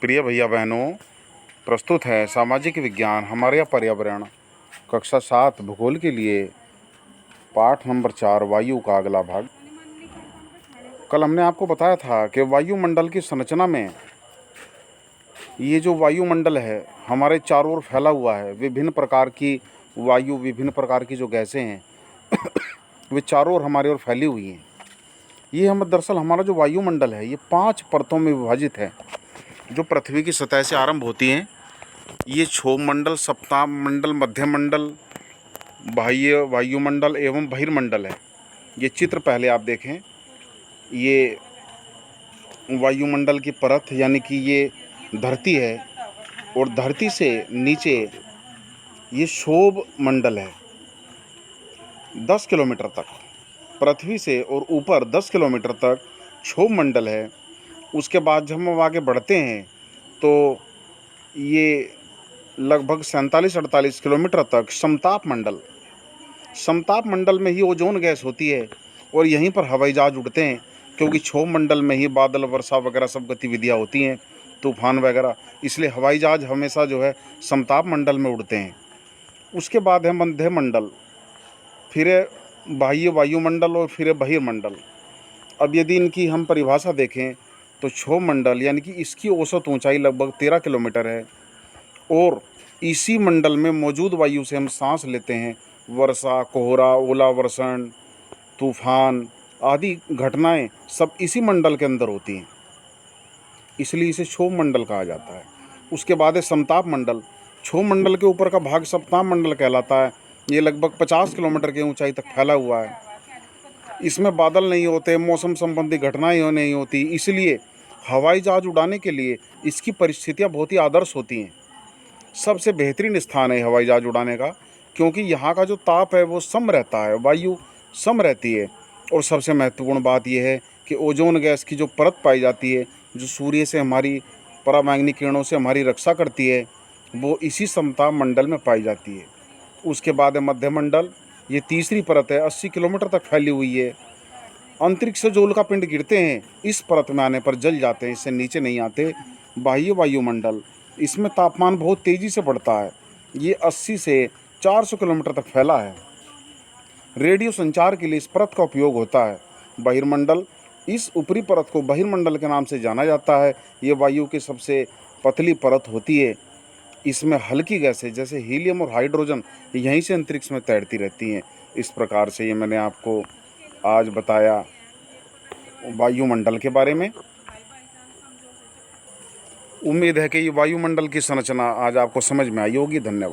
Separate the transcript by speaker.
Speaker 1: प्रिय भैया बहनों, प्रस्तुत है सामाजिक विज्ञान हमारे यहाँ पर्यावरण कक्षा 7 भूगोल के लिए पाठ नंबर 4 वायु का अगला भाग। कल हमने आपको बताया था कि वायुमंडल की संरचना में ये जो वायुमंडल है हमारे चारों ओर फैला हुआ है। विभिन्न प्रकार की वायु, विभिन्न प्रकार की जो गैसें हैं वे चारों ओर हमारे ओर फैली हुई हैं। ये हम दरअसल हमारा जो वायुमंडल है ये 5 परतों में विभाजित है, जो पृथ्वी की सतह से आरंभ होती हैं। ये क्षोभ मंडल, सप्ताह मंडल, मध्य मंडल, बाह्य वायुमंडल एवं बहिर्मंडल है। ये चित्र पहले आप देखें। ये वायुमंडल की परत यानी कि ये धरती है, और धरती से नीचे ये क्षोभ मंडल है 10 किलोमीटर तक, पृथ्वी से और ऊपर 10 किलोमीटर तक क्षोभ मंडल है। उसके बाद जब हम आगे बढ़ते हैं तो ये लगभग 47-48 किलोमीटर तक समताप मंडल में ही ओजोन गैस होती है, और यहीं पर हवाई जहाज उड़ते हैं, क्योंकि क्षोभ मंडल में ही बादल, वर्षा वगैरह सब गतिविधियाँ होती हैं, तूफान वगैरह, इसलिए हवाई जहाज हमेशा जो है समताप मंडल में उड़ते हैं। उसके बाद है मध्य मंडल, फिर है बाह्य वायुमंडल और फिर है बहिर्मंडल। अब यदि इनकी हम परिभाषा देखें तो क्षोभ मंडल यानी कि इसकी औसत ऊंचाई लगभग 13 किलोमीटर है, और इसी मंडल में मौजूद वायु से हम सांस लेते हैं। वर्षा, कोहरा, ओलावर्षण, तूफान आदि घटनाएं सब इसी मंडल के अंदर होती हैं, इसलिए इसे क्षोभ मंडल कहा जाता है। उसके बाद है समताप मंडल। क्षोभ मंडल के ऊपर का भाग समताप मंडल कहलाता है। ये लगभग 50 किलोमीटर की ऊंचाई तक फैला हुआ है। इसमें बादल नहीं होते, मौसम संबंधी घटनाएं नहीं होती, इसलिए हवाई जहाज उड़ाने के लिए इसकी परिस्थितियां बहुत ही आदर्श होती हैं। सबसे बेहतरीन स्थान है हवाई जहाज उड़ाने का, क्योंकि यहाँ का जो ताप है वो सम रहता है, वायु सम रहती है। और सबसे महत्वपूर्ण बात यह है कि ओजोन गैस की जो परत पाई जाती है, जो सूर्य से हमारी पराबैंगनी किरणों से हमारी रक्षा करती है, वो इसी समताप मंडल में पाई जाती है। उसके बाद है मध्य मंडल। ये तीसरी परत है, 80 किलोमीटर तक फैली हुई है। अंतरिक्ष से जो उल्कापिंड गिरते हैं इस परत में आने पर जल जाते हैं, इससे नीचे नहीं आते। बाह्य वायुमंडल, इसमें तापमान बहुत तेज़ी से बढ़ता है। ये 80 से 400 किलोमीटर तक फैला है। रेडियो संचार के लिए इस परत का उपयोग होता है। बहिर्मंडल, इस ऊपरी परत को बहिर्मंडल के नाम से जाना जाता है। ये वायु की सबसे पतली परत होती है। इसमें हल्की गैसें जैसे हीलियम और हाइड्रोजन यहीं से अंतरिक्ष में तैरती रहती हैं। इस प्रकार से ये मैंने आपको आज बताया वायुमंडल के बारे में। उम्मीद है कि ये वायुमंडल की संरचना आज आपको समझ में आई होगी। धन्यवाद।